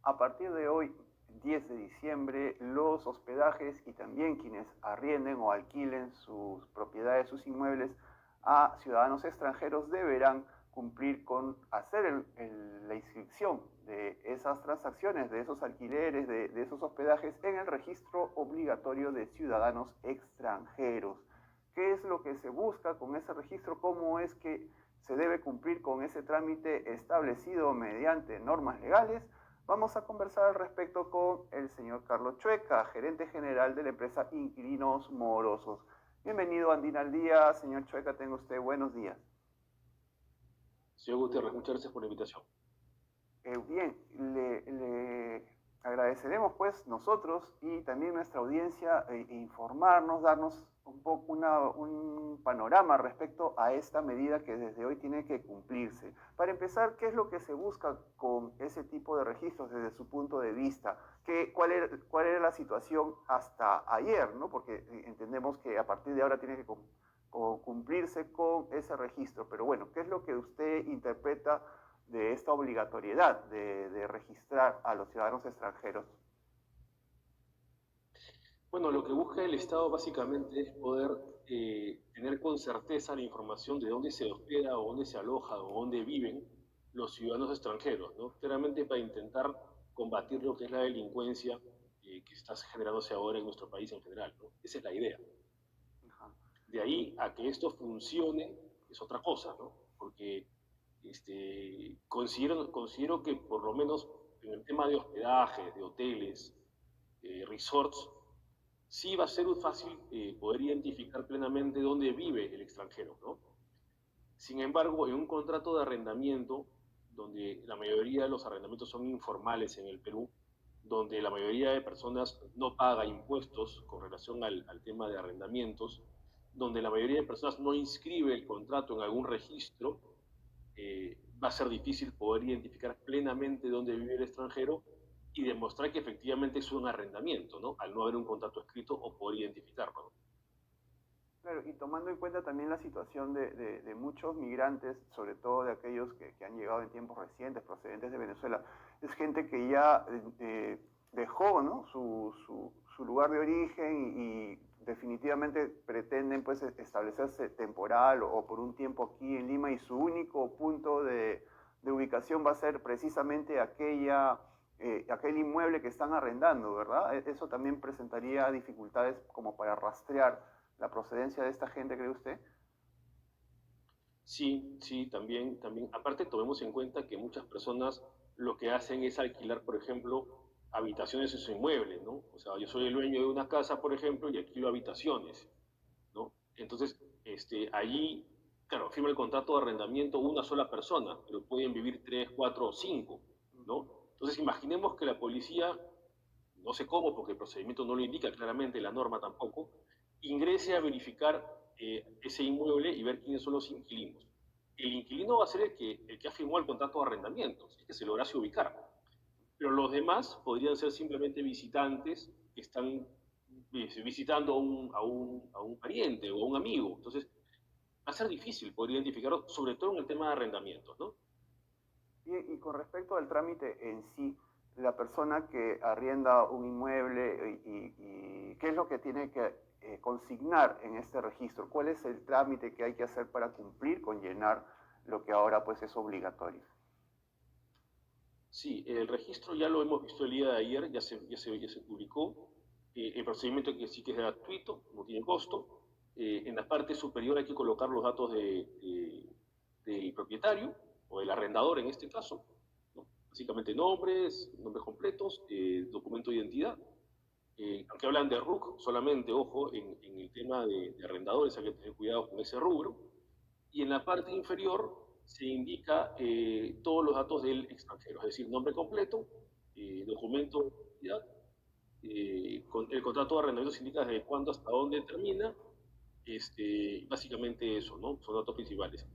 A partir de hoy, 10 de diciembre, los hospedajes y también quienes arrienden o alquilen sus propiedades, sus inmuebles a ciudadanos extranjeros deberán cumplir con hacer la inscripción de esas transacciones, de esos alquileres, de esos hospedajes en el registro obligatorio de ciudadanos extranjeros. ¿Qué es lo que se busca con ese registro? ¿Cómo es que se debe cumplir con ese trámite establecido mediante normas legales? Vamos a conversar al respecto con el señor Carlos Chueca, gerente general de la empresa Inquilinos Morosos. Bienvenido a Andina al Día, señor Chueca, tenga usted buenos días. Señor Gutiérrez, muchas gracias por la invitación. Bien, le agradeceremos pues nosotros y también nuestra audiencia informarnos, darnos un poco un panorama respecto a esta medida que desde hoy tiene que cumplirse. Para empezar, ¿qué es lo que se busca con ese tipo de registros desde su punto de vista? ¿Cuál era la situación hasta ayer? ¿No? Porque entendemos que a partir de ahora tiene que cumplirse con ese registro. Pero bueno, ¿qué es lo que usted interpreta de esta obligatoriedad de registrar a los ciudadanos extranjeros? Bueno, lo que busca el Estado básicamente es poder tener con certeza la información de dónde se hospeda o dónde se aloja o dónde viven los ciudadanos extranjeros, ¿no? Claramente para intentar combatir lo que es la delincuencia que está generándose ahora en nuestro país en general, ¿no? Esa es la idea. Ajá. De ahí a que esto funcione es otra cosa, ¿no? Porque considero que por lo menos en el tema de hospedajes, de hoteles, resorts, sí va a ser fácil poder identificar plenamente dónde vive el extranjero, ¿no? Sin embargo, en un contrato de arrendamiento, donde la mayoría de los arrendamientos son informales en el Perú, donde la mayoría de personas no paga impuestos con relación al tema de arrendamientos, donde la mayoría de personas no inscribe el contrato en algún registro, va a ser difícil poder identificar plenamente dónde vive el extranjero y demostrar que efectivamente es un arrendamiento, ¿no? Al no haber un contrato escrito o poder identificarlo, ¿no? Claro, y tomando en cuenta también la situación de muchos migrantes, sobre todo de aquellos que han llegado en tiempos recientes, procedentes de Venezuela, es gente que ya dejó, ¿no? su lugar de origen y definitivamente pretenden pues establecerse temporal o por un tiempo aquí en Lima y su único punto de ubicación va a ser precisamente aquel inmueble que están arrendando, ¿verdad? Eso también presentaría dificultades como para rastrear la procedencia de esta gente, ¿cree usted? Sí, sí, también. Aparte, tomemos en cuenta que muchas personas lo que hacen es alquilar, por ejemplo, habitaciones en su inmueble, ¿no? O sea, yo soy el dueño de una casa, por ejemplo, y alquilo habitaciones, ¿no? Entonces, allí, claro, firma el contrato de arrendamiento una sola persona, pero pueden vivir tres, cuatro o cinco, ¿no? Entonces, imaginemos que la policía, no sé cómo, porque el procedimiento no lo indica claramente, la norma tampoco, ingrese a verificar ese inmueble y ver quiénes son los inquilinos. El inquilino va a ser el que ha firmado el contrato de arrendamiento, si es que se lograse ubicar. Pero los demás podrían ser simplemente visitantes que están visitando a un pariente o a un amigo. Entonces, va a ser difícil poder identificarlo, sobre todo en el tema de arrendamientos, ¿no? Y con respecto al trámite en sí, la persona que arrienda un inmueble y qué es lo que tiene que consignar en este registro, cuál es el trámite que hay que hacer para cumplir con llenar lo que ahora pues es obligatorio. Sí, el registro ya lo hemos visto el día de ayer, ya se publicó. El procedimiento que sí que es gratuito, no tiene costo. En la parte superior hay que colocar los datos del propietario o del arrendador en este caso, ¿no? Básicamente nombres completos, documento de identidad. Aunque hablan de RUC, solamente, ojo, en el tema de arrendadores hay que tener cuidado con ese rubro. Y en la parte inferior se indica todos los datos del extranjero, es decir, nombre completo, documento de identidad, el contrato de arrendamiento se indica desde cuándo hasta dónde termina, básicamente eso, ¿no? Son datos principales.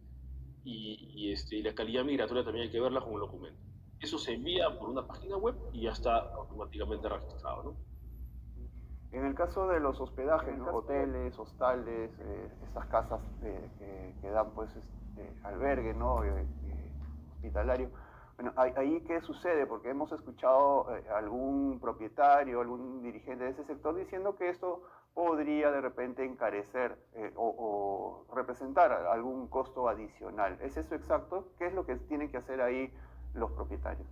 Y la calidad migratoria también hay que verla con el documento. Eso se envía por una página web y ya está automáticamente registrado, ¿no? En el caso de los hospedajes, ¿no? Hoteles, hostales, estas casas que dan pues albergue, ¿no? Hospitalario. Bueno, ahí qué sucede, porque hemos escuchado algún propietario, algún dirigente de ese sector diciendo que esto podría de repente encarecer o representar algún costo adicional. ¿Es eso exacto? ¿Qué es lo que tienen que hacer ahí los propietarios?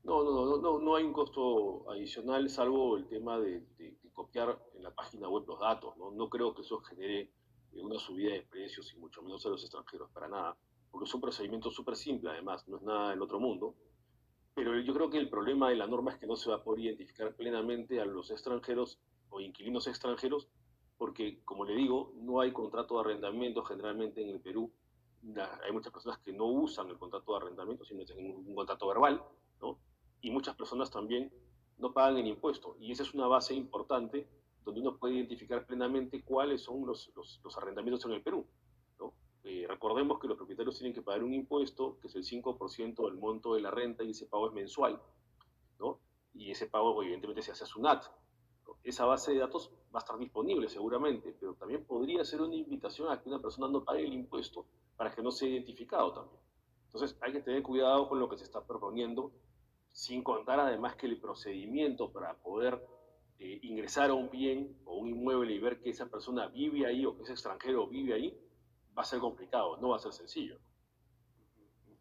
No hay un costo adicional salvo el tema de copiar en la página web los datos, ¿no? No creo que eso genere una subida de precios y mucho menos a los extranjeros para nada, porque es un procedimiento súper simple además, no es nada del otro mundo. Pero yo creo que el problema de la norma es que no se va a poder identificar plenamente a los extranjeros o inquilinos extranjeros, porque, como le digo, no hay contrato de arrendamiento generalmente en el Perú. Hay muchas personas que no usan el contrato de arrendamiento, sino tienen un contrato verbal, ¿no? Y muchas personas también no pagan el impuesto. Y esa es una base importante donde uno puede identificar plenamente cuáles son los arrendamientos en el Perú, ¿no? Recordemos que los propietarios tienen que pagar un impuesto, que es el 5% del monto de la renta, y ese pago es mensual, ¿no? Y ese pago evidentemente se hace a SUNAT, ¿no? Esa base de datos va a estar disponible seguramente, pero también podría ser una invitación a que una persona no pague el impuesto para que no sea identificado también. Entonces hay que tener cuidado con lo que se está proponiendo, sin contar además que el procedimiento para poder ingresar a un bien o un inmueble y ver que esa persona vive ahí o que ese extranjero vive ahí, va a ser complicado, no va a ser sencillo.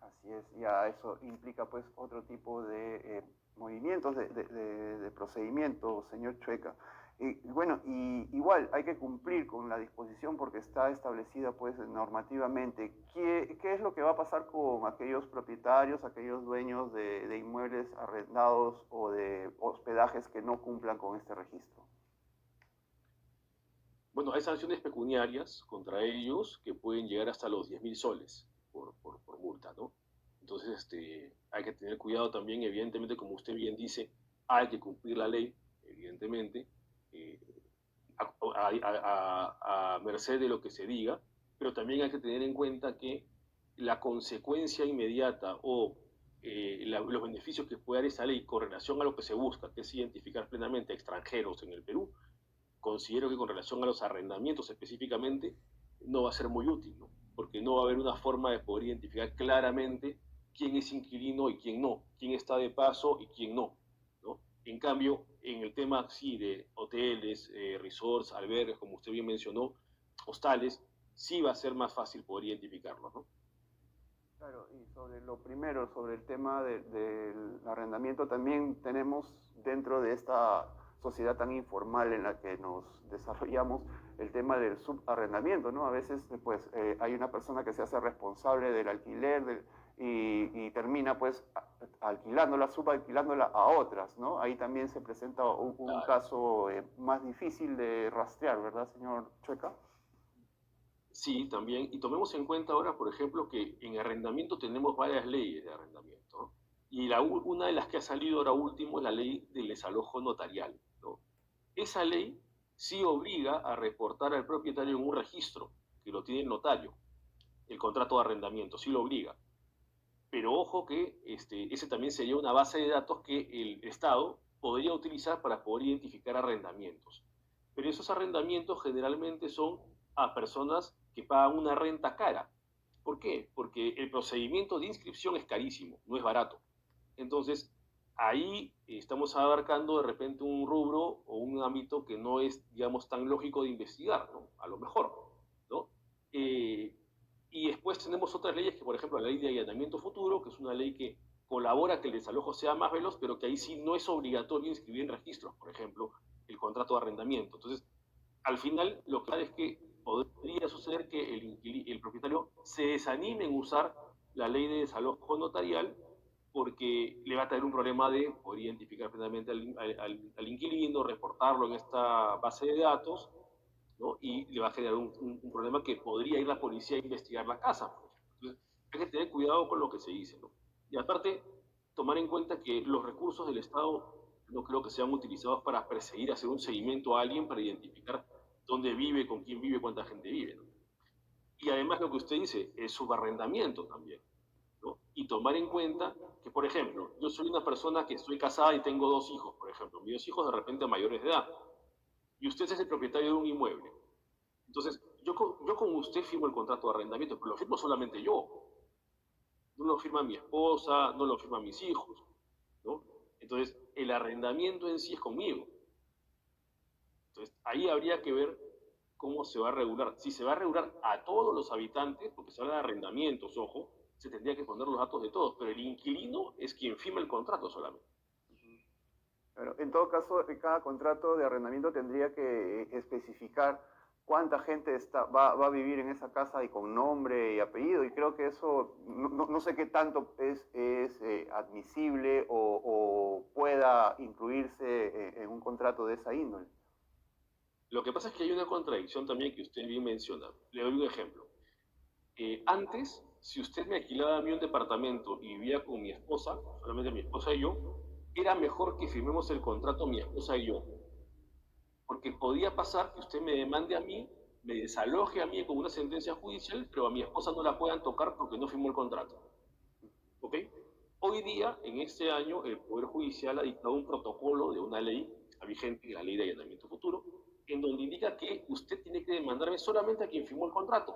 Así es, ya eso implica pues otro tipo de movimientos, de procedimientos, señor Chueca. Y bueno, y igual hay que cumplir con la disposición porque está establecida pues normativamente. ¿Qué es lo que va a pasar con aquellos propietarios, aquellos dueños de inmuebles arrendados o de hospedajes que no cumplan con este registro? Bueno, hay sanciones pecuniarias contra ellos que pueden llegar hasta los 10.000 soles por multa, ¿no? Entonces, hay que tener cuidado también, evidentemente, como usted bien dice, hay que cumplir la ley, evidentemente, eh, a merced de lo que se diga, pero también hay que tener en cuenta que la consecuencia inmediata o los beneficios que puede dar esa ley con relación a lo que se busca, que es identificar plenamente a extranjeros en el Perú, considero que con relación a los arrendamientos específicamente no va a ser muy útil, ¿no? Porque no va a haber una forma de poder identificar claramente quién es inquilino y quién no, quién está de paso y quién no, ¿no? En cambio, en el tema sí de hoteles, resorts, albergues, como usted bien mencionó, hostales, sí va a ser más fácil poder identificarlos, ¿no? Claro, y sobre lo primero, sobre el tema del arrendamiento, también tenemos dentro de esta sociedad tan informal en la que nos desarrollamos el tema del subarrendamiento, ¿no? A veces, pues, hay una persona que se hace responsable del alquiler y termina, pues, alquilándola, subalquilándola a otras, ¿no? Ahí también se presenta un Claro. caso más difícil de rastrear, ¿verdad, señor Chueca? Sí, también. Y tomemos en cuenta ahora, por ejemplo, que en arrendamiento tenemos varias leyes de arrendamiento, ¿no? Y una de las que ha salido ahora último es la ley del desalojo notarial, ¿no? Esa ley sí obliga a reportar al propietario en un registro que lo tiene el notario, el contrato de arrendamiento, sí lo obliga. Pero ojo que ese también sería una base de datos que el Estado podría utilizar para poder identificar arrendamientos. Pero esos arrendamientos generalmente son a personas que pagan una renta cara. ¿Por qué? Porque el procedimiento de inscripción es carísimo, no es barato. Entonces, ahí estamos abarcando de repente un rubro o un ámbito que no es, digamos, tan lógico de investigar, ¿no? A lo mejor, ¿no? Eh, y después tenemos otras leyes que, por ejemplo, la ley de allanamiento futuro, que es una ley que colabora que el desalojo sea más veloz, pero que ahí sí no es obligatorio inscribir en registros, por ejemplo, el contrato de arrendamiento. Entonces, al final, lo que pasa es que podría suceder que el propietario se desanime en usar la ley de desalojo notarial porque le va a traer un problema de poder identificar plenamente al inquilino, reportarlo en esta base de datos, ¿no? Y le va a generar un problema que podría ir la policía a investigar la casa. Entonces, hay que tener cuidado con lo que se dice, ¿no? Y aparte, tomar en cuenta que los recursos del Estado no creo que sean utilizados para perseguir, hacer un seguimiento a alguien para identificar dónde vive, con quién vive, cuánta gente vive, ¿no? Y además lo que usted dice es subarrendamiento también, ¿no? Y tomar en cuenta que, por ejemplo, yo soy una persona que estoy casada y tengo dos hijos, por ejemplo, mis dos hijos de repente mayores de edad, y usted es el propietario de un inmueble. Entonces, yo con usted firmo el contrato de arrendamiento, pero lo firmo solamente yo. no lo firma mi esposa, no lo firman mis hijos, ¿no? Entonces, el arrendamiento en sí es conmigo. Entonces, ahí habría que ver cómo se va a regular. Si se va a regular a todos los habitantes, porque se habla de arrendamientos, ojo, se tendría que poner los datos de todos, pero el inquilino es quien firma el contrato solamente. Pero en todo caso, cada contrato de arrendamiento tendría que especificar cuánta gente va a vivir en esa casa y con nombre y apellido. Y creo que eso, no sé qué tanto es admisible o pueda incluirse en un contrato de esa índole. Lo que pasa es que hay una contradicción también que usted bien menciona. Le doy un ejemplo. Antes, si usted me alquilaba a mí un departamento y vivía con mi esposa, solamente mi esposa y yo, era mejor que firmemos el contrato mi esposa y yo. Porque podía pasar que usted me demande a mí, me desaloje a mí con una sentencia judicial, pero a mi esposa no la puedan tocar porque no firmó el contrato. ¿Ok? Hoy día, en este año, el Poder Judicial ha dictado un protocolo de una ley vigente, la Ley de Allanamiento Futuro, en donde indica que usted tiene que demandarme solamente a quien firmó el contrato,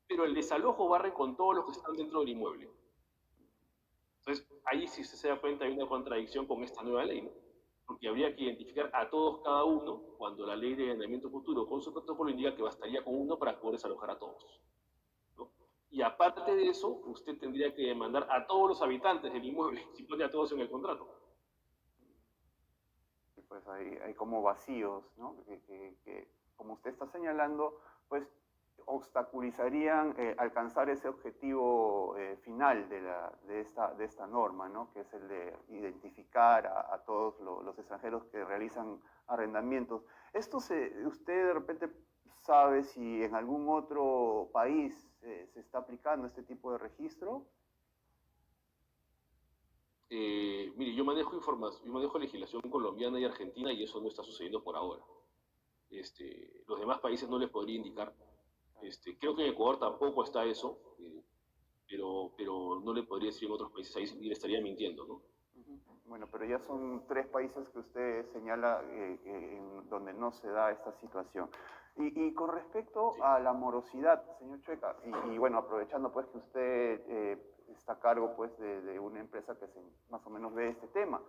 pero el desalojo barre con todos los que están dentro del inmueble. Entonces, ahí si usted se da cuenta hay una contradicción con esta nueva ley, ¿no? Porque habría que identificar a todos cada uno cuando la ley de allanamiento futuro con su protocolo indica que bastaría con uno para poder desalojar a todos, ¿no? Y aparte de eso, usted tendría que demandar a todos los habitantes del inmueble si pone a todos en el contrato. Pues hay como vacíos, ¿no? Que, como usted está señalando, pues obstaculizarían alcanzar ese objetivo final de esta norma, ¿no? Que es el de identificar a todos los extranjeros que realizan arrendamientos. ¿Usted de repente sabe si en algún otro país se está aplicando este tipo de registro? Mire, yo manejo legislación colombiana y argentina y eso no está sucediendo por ahora. Los demás países no les podría indicar. Creo que en Ecuador tampoco está eso, pero no le podría decir en otros países, ahí le estaría mintiendo, ¿no? Bueno, pero ya son 3 países que usted señala en donde no se da esta situación. Y con respecto Sí. a la morosidad, señor Chueca, y bueno, aprovechando pues que usted está a cargo pues de una empresa que más o menos ve este tema,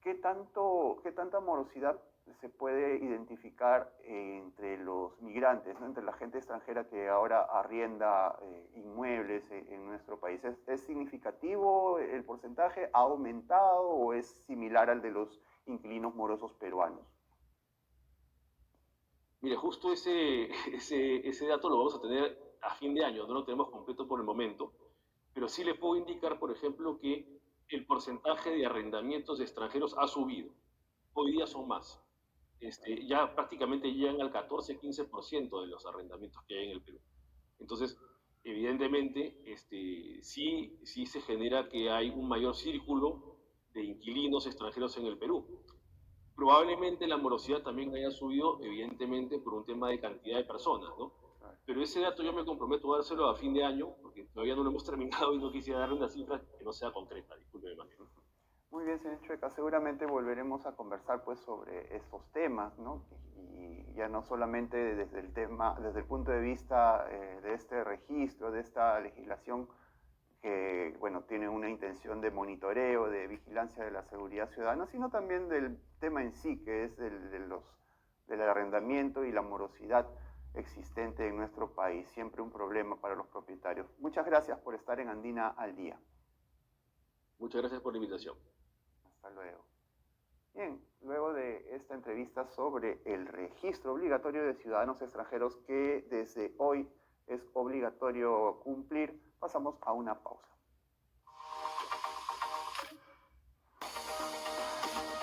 qué tanta morosidad se puede identificar entre los migrantes, ¿no? Entre la gente extranjera que ahora arrienda inmuebles en nuestro país? ¿Es significativo el porcentaje? ¿Ha aumentado o es similar al de los inquilinos morosos peruanos? Mire, justo ese dato lo vamos a tener a fin de año, no lo tenemos completo por el momento, pero sí le puedo indicar, por ejemplo, que el porcentaje de arrendamientos de extranjeros ha subido. Hoy día son más. Ya prácticamente llegan al 14-15% de los arrendamientos que hay en el Perú. Entonces, evidentemente, sí se genera que hay un mayor círculo de inquilinos extranjeros en el Perú. Probablemente la morosidad también haya subido, evidentemente, por un tema de cantidad de personas, ¿no? Pero ese dato yo me comprometo a dárselo a fin de año, porque todavía no lo hemos terminado y no quisiera darle una cifra que no sea concreta, discúlpeme más bien. Muy bien, señor Chueca, seguramente volveremos a conversar pues sobre estos temas, ¿no? Y ya no solamente desde el punto de vista de este registro, de esta legislación que, bueno, tiene una intención de monitoreo, de vigilancia de la seguridad ciudadana, sino también del tema en sí, que es del arrendamiento y la morosidad existente en nuestro país, siempre un problema para los propietarios. Muchas gracias por estar en Andina al Día. Muchas gracias por la invitación. Hasta luego. Bien, luego de esta entrevista sobre el registro obligatorio de ciudadanos extranjeros que desde hoy es obligatorio cumplir, pasamos a una pausa.